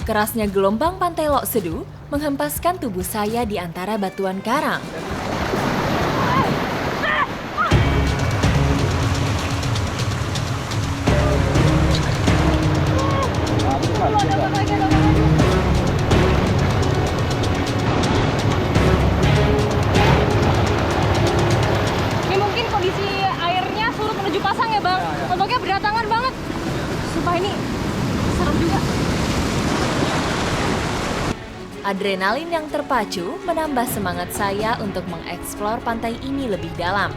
Kerasnya gelombang Pantai Lok Sedu menghempaskan tubuh saya di antara batuan karang. Ini mungkin kondisi airnya surut menuju pasang ya Bang? Ombaknya berdatangan banget. Sumpah ini serem juga. Adrenalin yang terpacu menambah semangat saya untuk mengeksplor pantai ini lebih dalam.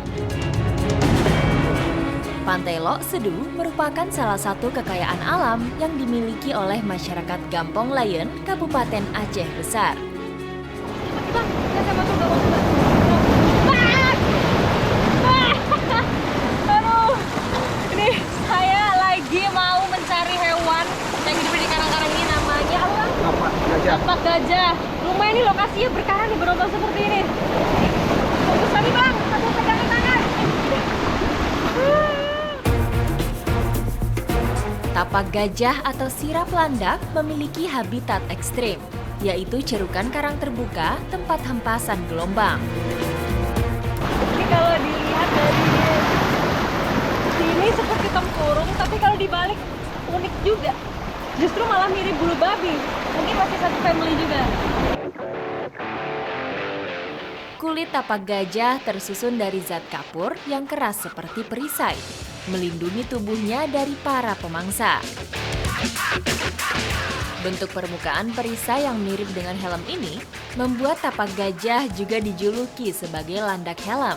Pantai Lok Sedu merupakan salah satu kekayaan alam yang dimiliki oleh masyarakat Gampong Layen, Kabupaten Aceh Besar. Bang, saya mau coba. Aduh, ini saya lagi mau mencari hewan yang hidup di karang-karang ini, namanya apa? Tapak gajah. Tapak gajah. Lumayan nih lokasinya berkarang nih, berombak seperti ini. Bagus tadi Bang, aku pegangin tangan. Tapak gajah atau sirap landak memiliki habitat ekstrim, yaitu cerukan karang terbuka tempat hempasan gelombang. Ini kalau dilihat dari sini seperti tempurung, tapi kalau dibalik unik juga. Justru malah mirip bulu babi. Mungkin masih satu family juga. Kulit tapak gajah tersusun dari zat kapur yang keras seperti perisai, melindungi tubuhnya dari para pemangsa. Bentuk permukaan perisai yang mirip dengan helm ini membuat tapak gajah juga dijuluki sebagai landak helm.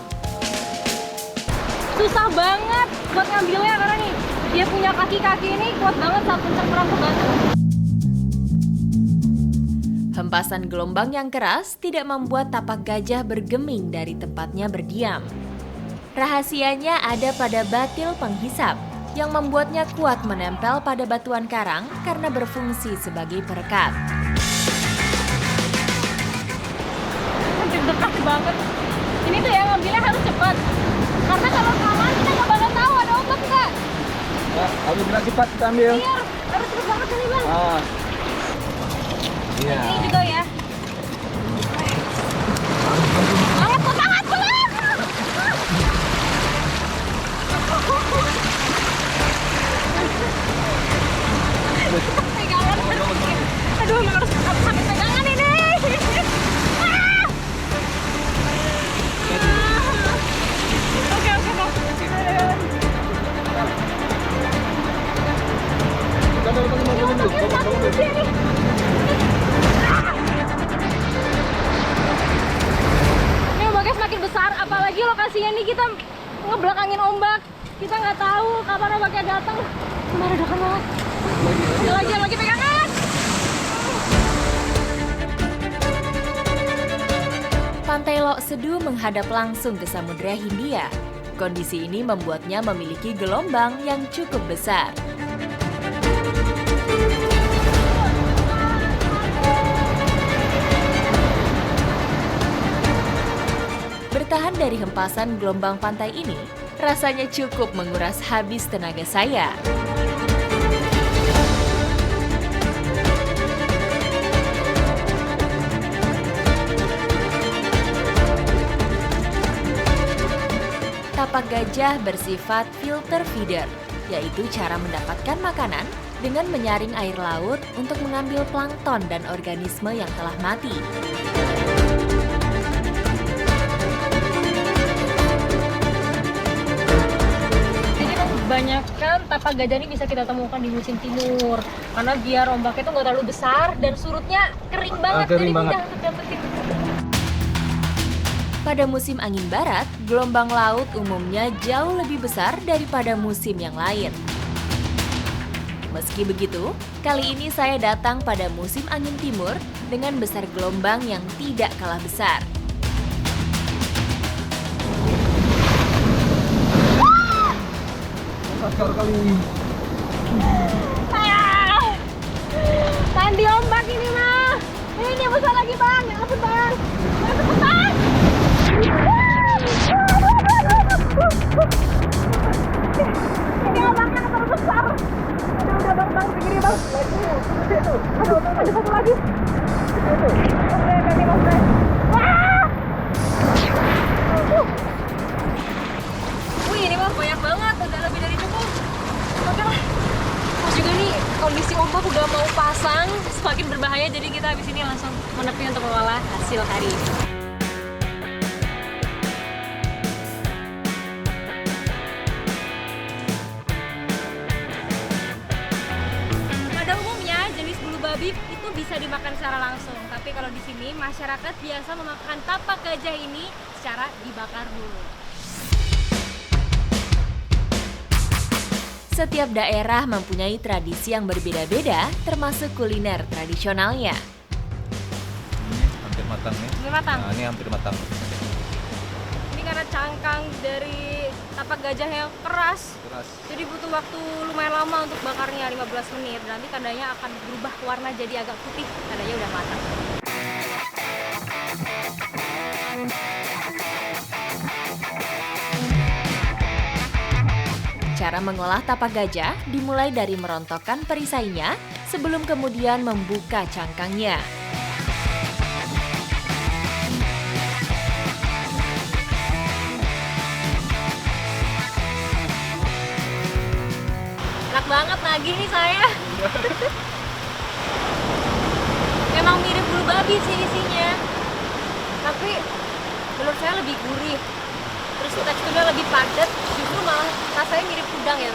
Susah banget buat ngambilnya karena nih dia punya kaki-kaki ini kuat banget saat mencengkeram ke batu. Hempasan gelombang yang keras tidak membuat tapak gajah bergeming dari tempatnya berdiam. Rahasianya ada pada batil penghisap yang membuatnya kuat menempel pada batuan karang karena berfungsi sebagai perekat. Deg-degan banget. Ini tuh ya ngambilnya harus cepat. Karena kalau kelamaan kita nggak bakal tahu ada ombak nggak. Ya, kalau bilang cepat kita ambil. Iya, harus cepet banget nih Bang. Ah. Iya. Ini juga ya. Banget, semangat banget. Pegangan. Aduh, emang harus sampai pegangan ini. Oke, Bang. Bangun dulu. Ini ombaknya semakin besar, apalagi lokasinya nih kita ngebelakangin ombak. Kita nggak tahu kapan ombaknya datang. Kemarin udah banget. Lagi pegangan. Pantai Lok Sedu menghadap langsung ke Samudra Hindia. Kondisi ini membuatnya memiliki gelombang yang cukup besar. Bertahan dari hempasan gelombang pantai ini, rasanya cukup menguras habis tenaga saya. Tapak gajah bersifat filter feeder, yaitu cara mendapatkan makanan dengan menyaring air laut untuk mengambil plankton dan organisme yang telah mati. Kebanyakan tapak gajah ini bisa kita temukan di musim timur karena biar ombaknya itu nggak terlalu besar dan surutnya kering banget, kering jadi banget. mudah untuk dapetin. Pada musim angin barat, gelombang laut umumnya jauh lebih besar daripada musim yang lain. Meski begitu, kali ini saya datang pada musim angin timur dengan besar gelombang yang tidak kalah besar. Besar kali. Tahan di ombak ini mah. Ini besar lagi Bang, ya ampun Bang. Ayo cepetan. Ini ombaknya terlalu besar. Udah Bang, segini Bang. Aduh. banyak banget, udah lebih dari cukup. Oke lah. Terus juga nih kondisi ombak udah mau pasang, semakin berbahaya, jadi kita habis ini langsung menepi untuk mengolah hasil hari ini. Pada umumnya jenis bulu babi itu bisa dimakan secara langsung, tapi kalau di sini masyarakat biasa memakan tapak gajah ini secara dibakar dulu. Setiap daerah mempunyai tradisi yang berbeda-beda, termasuk kuliner tradisionalnya. Ini hampir matang nih. Ini matang. Nah, ini hampir matang. Ini karena cangkang dari tapak gajahnya keras, Keras. jadi butuh waktu lumayan lama untuk bakarnya, 15 menit. Nanti tandanya akan berubah warna jadi agak putih, tandanya udah matang. Cara mengolah tapak gajah dimulai dari merontokkan perisainya sebelum kemudian membuka cangkangnya. Enak banget nagih nih saya. Emang mirip bulu babi sih isinya, tapi menurut saya lebih gurih. Terus teksturnya lebih padat, justru malah rasanya mirip udang ya.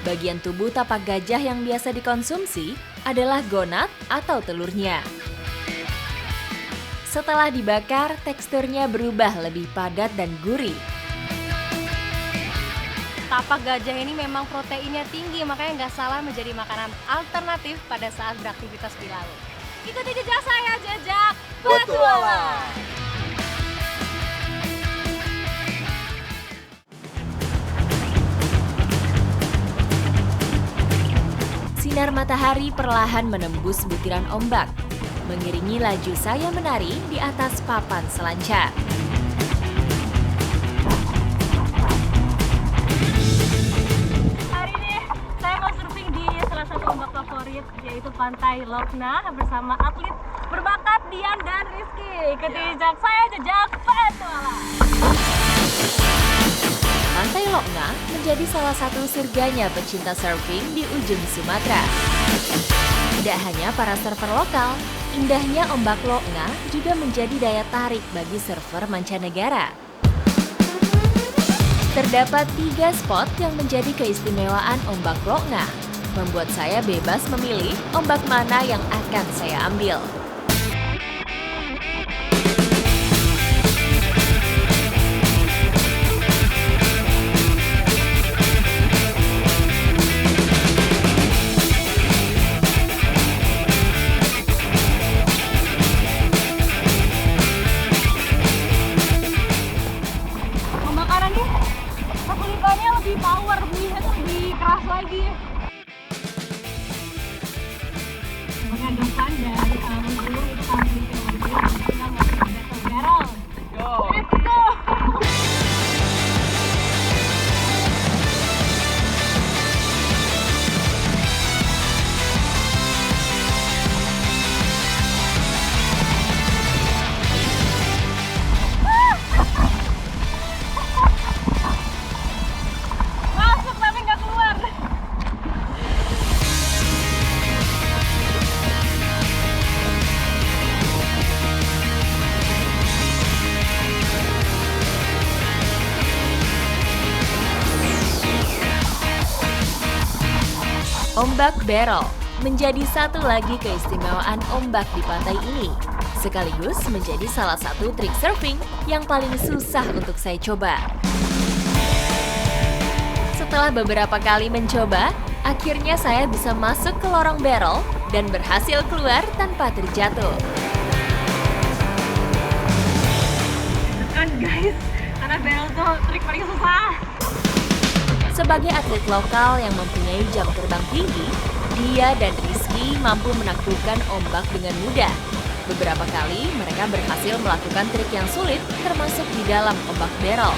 Bagian tubuh tapak gajah yang biasa dikonsumsi adalah gonad atau telurnya. Setelah dibakar, teksturnya berubah lebih padat dan gurih. Tapak gajah ini memang proteinnya tinggi, makanya nggak salah menjadi makanan alternatif pada saat beraktivitas di laut. Ikuti jejak saya, jejak petualang. Sinar matahari perlahan menembus butiran ombak, mengiringi laju saya menari di atas papan selancar. Hari ini saya mau surfing di salah satu ombak favorit, yaitu Pantai Lokna bersama atlet berbakat Dian dan Rizky. Ikuti jejak saya, jejak petualang. Pantai Lokna menjadi salah satu surganya pecinta surfing di ujung Sumatera. Tidak hanya para surfer lokal, indahnya ombak Lokna juga menjadi daya tarik bagi surfer mancanegara. Terdapat 3 spot yang menjadi keistimewaan ombak Lokna, membuat saya bebas memilih ombak mana yang akan saya ambil. Pembakarannya, kulitnya lebih power, bunyinya tuh lebih keras lagi. Sebagai depan dari menggulung itu kami bikin lagi, kita mau ke battle barrel. Let's go! Masuk tapi nggak keluar. Ombak barrel menjadi satu lagi keistimewaan ombak di pantai ini, sekaligus menjadi salah satu trik surfing yang paling susah untuk saya coba. Setelah beberapa kali mencoba, akhirnya saya bisa masuk ke lorong barrel dan berhasil keluar tanpa terjatuh. Kan guys, karena barrel tuh trik paling susah. Sebagai atlet lokal yang mempunyai jam terbang tinggi, dia dan Rizky mampu menaklukkan ombak dengan mudah. Beberapa kali mereka berhasil melakukan trik yang sulit, termasuk di dalam ombak barrel.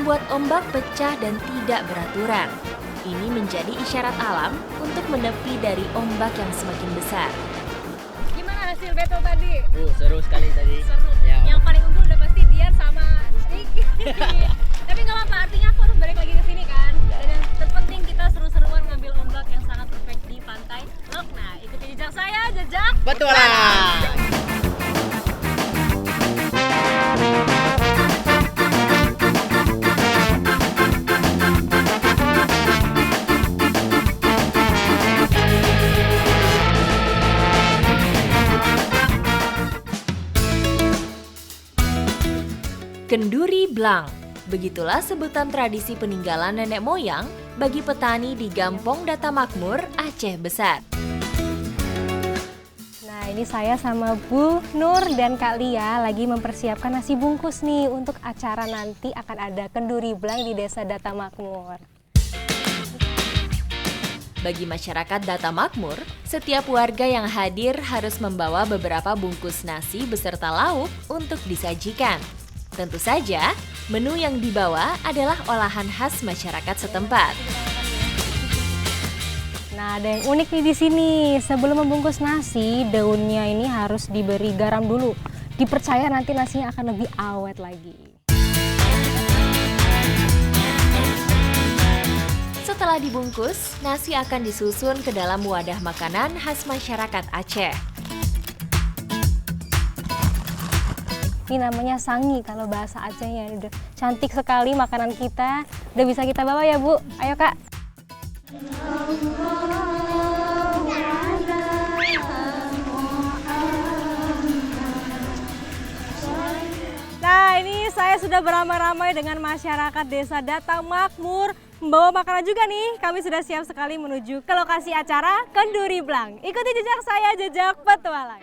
membuat ombak pecah dan tidak beraturan. Ini menjadi isyarat alam untuk menepi dari ombak yang semakin besar. Gimana hasil battle tadi? Seru sekali tadi. Seru. Ya. Yang paling unggul udah pasti Dian sama Ricky. Tapi nggak apa-apa, artinya aku harus balik lagi ke sini kan. Dan yang terpenting kita seru-seruan ngambil ombak yang sangat perfect di pantai Lokna. Ikuti jejak saya, jejak Petualang. Kenduri Blang, begitulah sebutan tradisi peninggalan nenek moyang bagi petani di Gampong Data Makmur, Aceh Besar. Nah, ini saya sama Bu Nur dan Kak Lia lagi mempersiapkan nasi bungkus nih untuk acara nanti akan ada kenduri blang di Desa Data Makmur. Bagi masyarakat Data Makmur, setiap warga yang hadir harus membawa beberapa bungkus nasi beserta lauk untuk disajikan. Tentu saja, menu yang dibawa adalah olahan khas masyarakat setempat. Nah, ada yang unik nih di sini. Sebelum membungkus nasi, daunnya ini harus diberi garam dulu. Dipercaya nanti nasinya akan lebih awet lagi. Setelah dibungkus, nasi akan disusun ke dalam wadah makanan khas masyarakat Aceh. Ini namanya sangi kalau bahasa Acehnya. Udah cantik sekali makanan kita. Udah bisa kita bawa ya, Bu? Ayo, Kak. Nah, ini saya sudah beramai-ramai dengan masyarakat Desa Data Makmur. Membawa makanan juga nih. Kami sudah siap sekali menuju ke lokasi acara Kenduri Blang. Ikuti jejak saya, jejak petualang.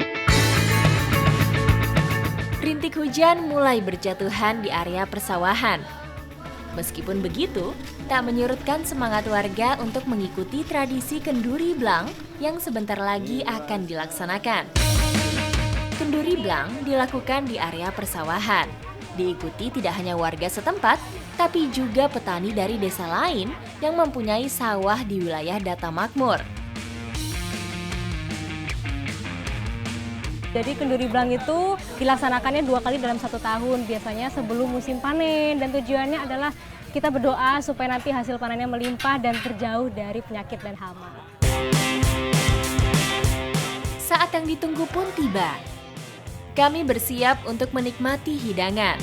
Rintik hujan mulai berjatuhan di area persawahan. Meskipun begitu, tak menyurutkan semangat warga untuk mengikuti tradisi Kenduri Blang yang sebentar lagi akan dilaksanakan. Kenduri Blang dilakukan di area persawahan. Diikuti tidak hanya warga setempat, tapi juga petani dari desa lain yang mempunyai sawah di wilayah Data Makmur. Jadi kenduri blang itu dilaksanakannya 2 kali dalam 1 tahun, biasanya sebelum musim panen. Dan tujuannya adalah kita berdoa supaya nanti hasil panennya melimpah dan terjauh dari penyakit dan hama. Saat yang ditunggu pun tiba. Kami bersiap untuk menikmati hidangan.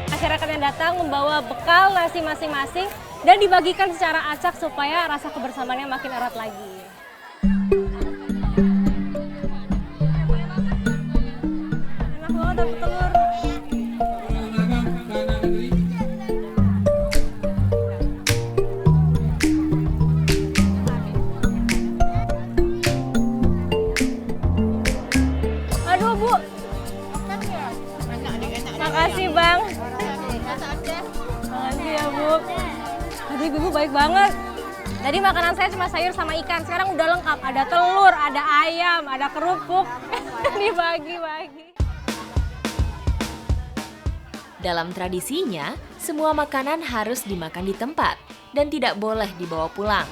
Masyarakat yang datang membawa bekal nasi masing-masing dan dibagikan secara acak supaya rasa kebersamaannya makin erat lagi. Enak banget dapat telur. Aduh, Bu. Makasih, Bang. Makasih ya, Bu. Aduh, Ibu baik banget. Tadi makanan saya cuma sayur sama ikan, sekarang udah lengkap. Ada telur, ada ayam, ada kerupuk. Dibagi-bagi. Dalam tradisinya, semua makanan harus dimakan di tempat dan tidak boleh dibawa pulang.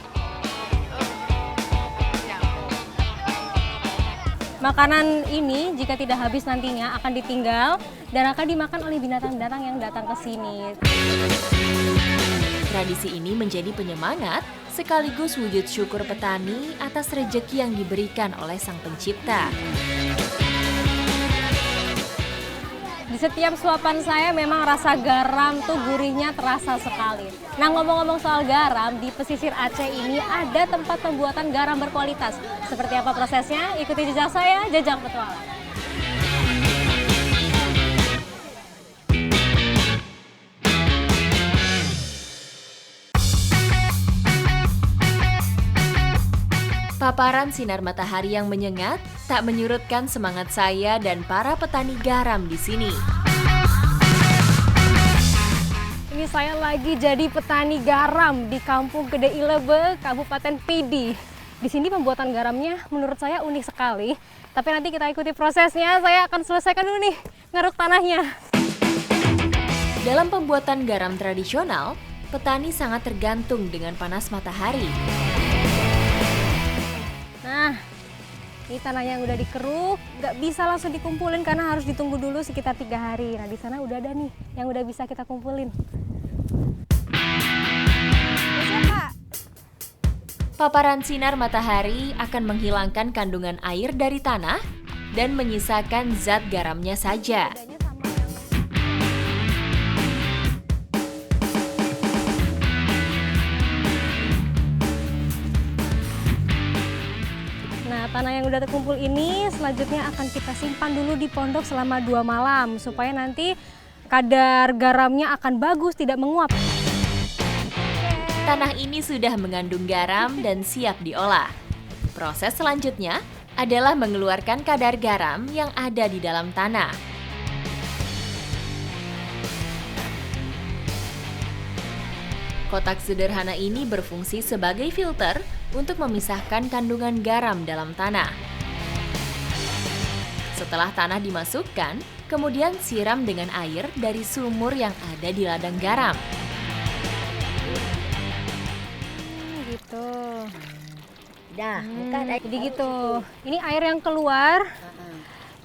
Makanan ini jika tidak habis nantinya akan ditinggal dan akan dimakan oleh binatang-binatang yang datang ke sini. Tradisi ini menjadi penyemangat sekaligus wujud syukur petani atas rejeki yang diberikan oleh Sang Pencipta. Di setiap suapan saya memang rasa garam tuh gurihnya terasa sekali. Nah, ngomong-ngomong soal garam, di pesisir Aceh ini ada tempat pembuatan garam berkualitas. Seperti apa prosesnya? Ikuti jejak saya, jejak petualang. Paparan sinar matahari yang menyengat tak menyurutkan semangat saya dan para petani garam di sini. Ini saya lagi jadi petani garam di Kampung Gede Ilebe, Kabupaten Pidi. Di sini pembuatan garamnya menurut saya unik sekali. Tapi nanti kita ikuti prosesnya, saya akan selesaikan dulu nih ngaruk tanahnya. Dalam pembuatan garam tradisional, petani sangat tergantung dengan panas matahari. Nah, ini tanah yang udah dikeruk, nggak bisa langsung dikumpulin karena harus ditunggu dulu sekitar 3 hari. Nah, di sana udah ada nih yang udah bisa kita kumpulin. Siap, Kak. Paparan sinar matahari akan menghilangkan kandungan air dari tanah dan menyisakan zat garamnya saja. Nah, tanah yang udah terkumpul ini selanjutnya akan kita simpan dulu di pondok selama 2 malam supaya nanti kadar garamnya akan bagus, tidak menguap. Tanah ini sudah mengandung garam dan siap diolah. Proses selanjutnya adalah mengeluarkan kadar garam yang ada di dalam tanah. Kotak sederhana ini berfungsi sebagai filter untuk memisahkan kandungan garam dalam tanah. Setelah tanah dimasukkan, kemudian siram dengan air dari sumur yang ada di ladang garam. Gitu. Dah, bukan Jadi gitu. Ini air yang keluar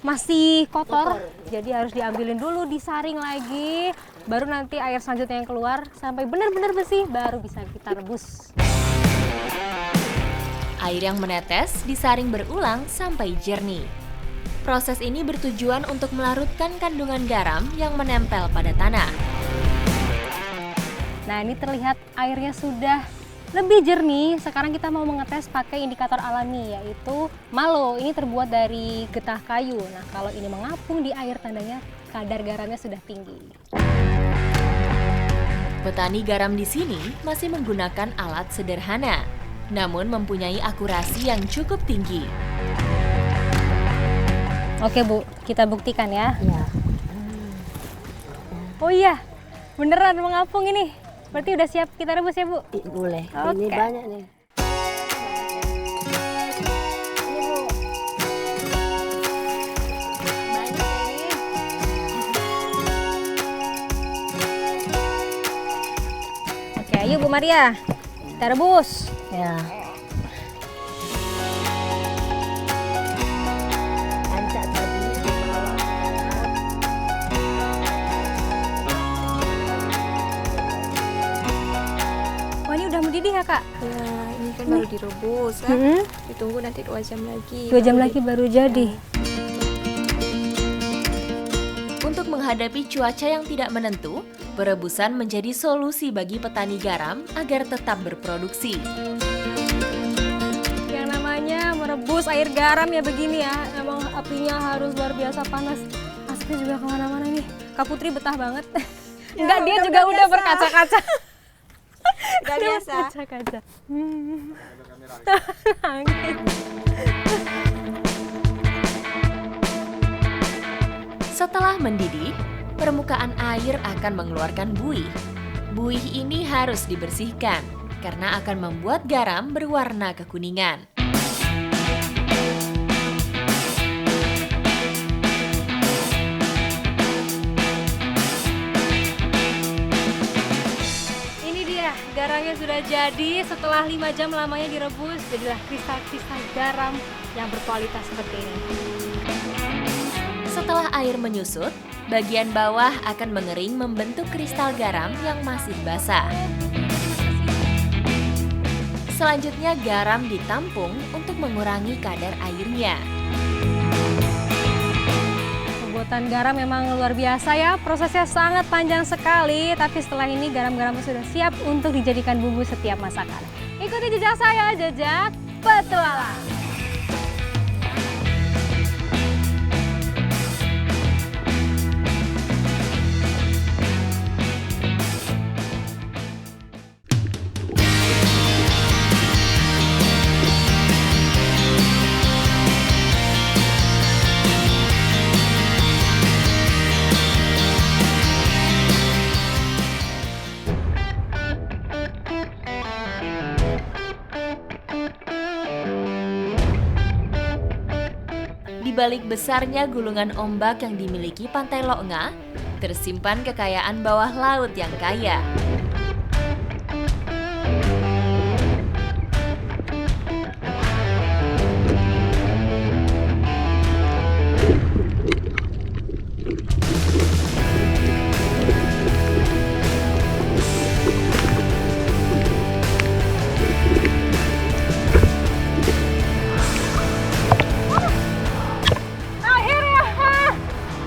masih kotor, jadi harus diambilin dulu, disaring lagi, baru nanti air selanjutnya yang keluar sampai benar-benar bersih, baru bisa kita rebus. Air yang menetes disaring berulang sampai jernih. Proses ini bertujuan untuk melarutkan kandungan garam yang menempel pada tanah. Nah, ini terlihat airnya sudah lebih jernih. Sekarang kita mau mengetes pakai indikator alami, yaitu malo. Ini terbuat dari getah kayu. Nah, kalau ini mengapung di air, tandanya kadar garamnya sudah tinggi. Petani garam di sini masih menggunakan alat sederhana, namun mempunyai akurasi yang cukup tinggi. Oke, Bu, kita buktikan ya. Ya. Oh iya, beneran mengapung ini. Berarti udah siap kita rebus ya, Bu? Boleh. Oke. Ini banyak nih. Ini, Bu. Banyak ini. Oke, ayo Bu Maria. Kita rebus. Ya. Angkat tadi. Wah, ini udah mendidih ya, Kak? Ya, ini kan baru direbus kan. Hmm. Ditunggu nanti 2 jam lagi. 2 jam lagi baru jadi. Untuk menghadapi cuaca yang tidak menentu, perebusan menjadi solusi bagi petani garam agar tetap berproduksi. Yang namanya merebus air garam ya begini ya. Emang apinya harus luar biasa panas. Asapnya juga kemana-mana nih. Kak Putri betah banget. Enggak, dia juga udah biasa. berkaca-kaca. Gak Dia biasa. berkaca-kaca. Angin. Setelah mendidih, permukaan air akan mengeluarkan buih. Buih ini harus dibersihkan karena akan membuat garam berwarna kekuningan. Ini dia, garamnya sudah jadi. Setelah 5 jam lamanya direbus, jadilah kristal-kristal garam yang berkualitas seperti ini. Setelah air menyusut, bagian bawah akan mengering membentuk kristal garam yang masih basah. Selanjutnya garam ditampung untuk mengurangi kadar airnya. Pembuatan garam memang luar biasa ya, prosesnya sangat panjang sekali, tapi setelah ini garam-garam sudah siap untuk dijadikan bumbu setiap masakan. Ikuti jejak saya, jejak petualang. Di balik besarnya gulungan ombak yang dimiliki Pantai Loknga, tersimpan kekayaan bawah laut yang kaya. Akhirnya,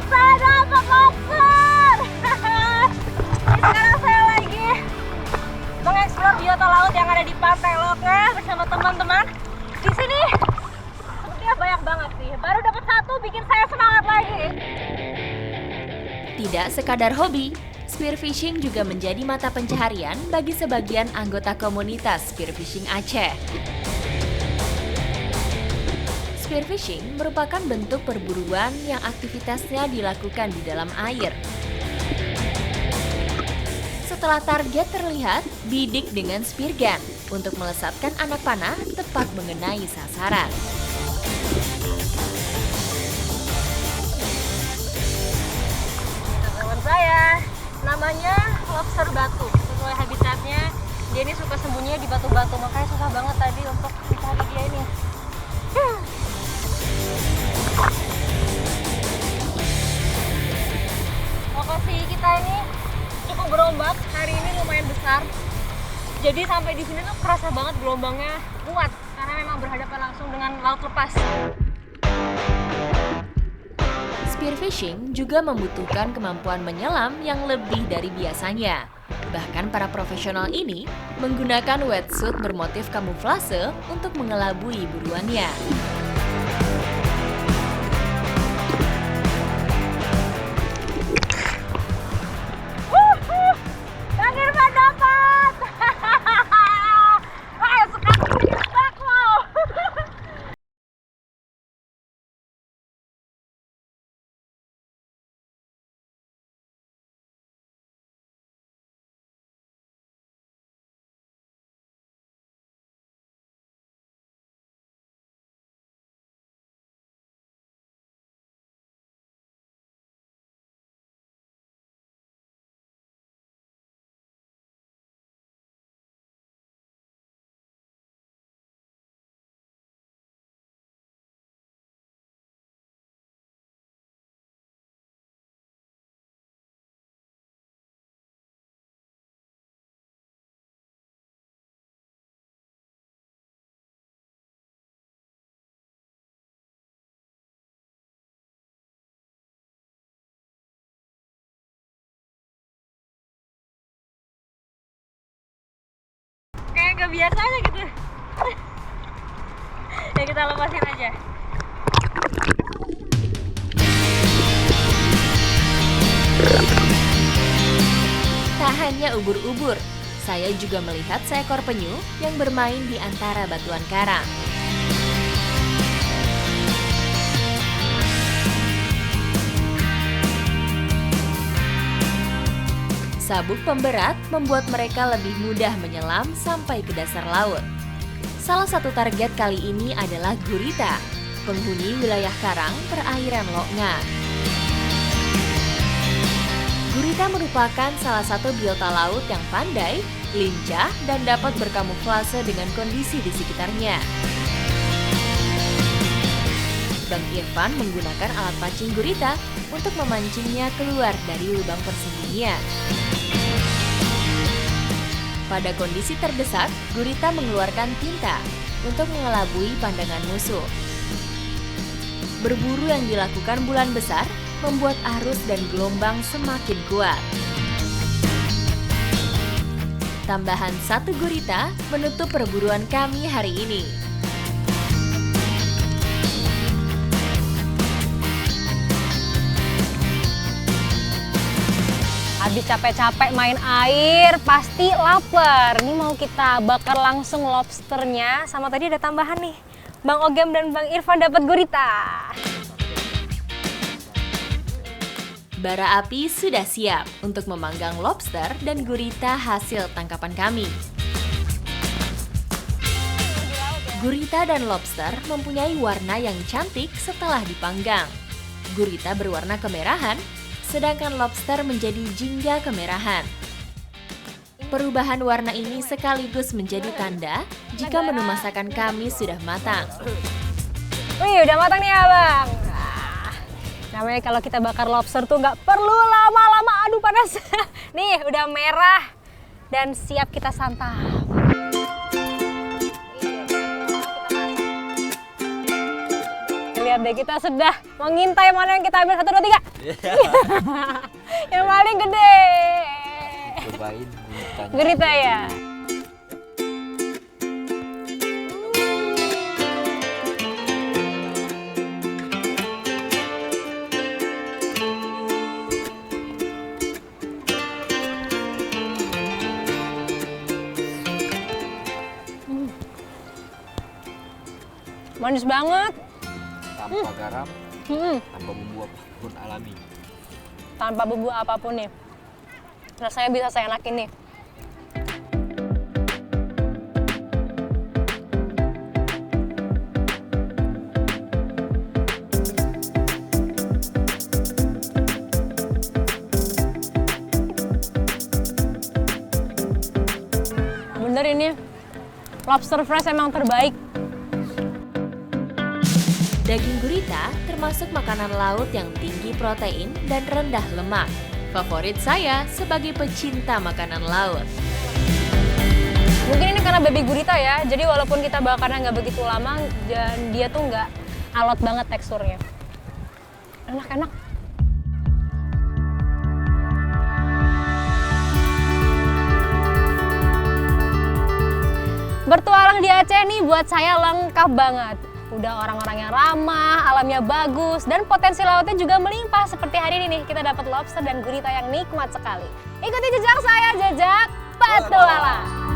saya dapat lobster. Sekarang saya lagi mengeksplor biota laut yang ada di Pantai Lokna bersama teman-teman. Di sini sepertinya banyak banget sih. Baru dapat satu bikin saya semangat lagi. Tidak sekadar hobi, spearfishing juga menjadi mata pencaharian bagi sebagian anggota komunitas spearfishing Aceh. Spearfishing merupakan bentuk perburuan yang aktivitasnya dilakukan di dalam air. Setelah target terlihat, bidik dengan spear gun untuk melesatkan anak panah tepat mengenai sasaran. Teman saya, namanya lobster batu. Sesuai habitatnya, dia ini suka sembunyinya di batu-batu. Makanya susah banget tadi untuk dicari dia ini. Lokasi kita ini cukup berombak. Hari ini lumayan besar. Jadi sampai di sini tuh kerasa banget gelombangnya kuat karena memang berhadapan langsung dengan laut lepas. Spearfishing juga membutuhkan kemampuan menyelam yang lebih dari biasanya. Bahkan para profesional ini menggunakan wetsuit bermotif kamuflase untuk mengelabui buruannya. Kang Irfan dapat! Ayo sekarang kita loh! Kayak gak biasa aja gitu. Ya kita lepasin aja. Tak hanya ubur-ubur, saya juga melihat seekor penyu yang bermain di antara batuan karang. Sabuk pemberat membuat mereka lebih mudah menyelam sampai ke dasar laut. Salah satu target kali ini adalah gurita, penghuni wilayah karang perairan Lokna. Gurita merupakan salah satu biota laut yang pandai, lincah, dan dapat berkamuflase dengan kondisi di sekitarnya. Bang Irfan menggunakan alat pancing gurita untuk memancingnya keluar dari lubang persembunyian. Pada kondisi terdesak, gurita mengeluarkan tinta untuk mengelabui pandangan musuh. Berburu yang dilakukan bulan besar membuat arus dan gelombang semakin kuat. Tambahan satu gurita menutup perburuan kami hari ini. Habis capek-capek main air, pasti lapar. Ini mau kita bakar langsung lobsternya. Sama tadi ada tambahan nih. Bang Ogem dan Bang Irfan dapat gurita. Bara api sudah siap untuk memanggang lobster dan gurita hasil tangkapan kami. Gurita dan lobster mempunyai warna yang cantik setelah dipanggang. Gurita berwarna kemerahan, sedangkan lobster menjadi jingga kemerahan. Perubahan warna ini sekaligus menjadi tanda jika menu masakan kami sudah matang. Wih, udah matang nih abang. Namanya kalau kita bakar lobster tuh nggak perlu lama-lama, aduh panas. Nih, udah merah dan siap kita santap. Lihat deh, kita sudah mengintai mana yang kita ambil. 1, 2, 3. Yang paling gede. Cobain Gurita ya. Manis banget. tanpa garam, tanpa bumbu apapun alami. Tanpa bumbu apapun nih. Rasanya bisa seenakin nih. Bener ini, lobster fresh emang terbaik. Daging gurita termasuk makanan laut yang tinggi protein dan rendah lemak. Favorit saya sebagai pecinta makanan laut. Mungkin ini karena baby gurita ya, jadi walaupun kita bakarnya nggak begitu lama, dan dia tuh nggak alot banget teksturnya. Enak-enak. Bertualang di Aceh nih buat saya lengkap banget. Udah orang-orang yang ramah, alamnya bagus, dan potensi lautnya juga melimpah. Seperti hari ini nih, kita dapat lobster dan gurita yang nikmat sekali. Ikuti jejak saya, jejak petualang.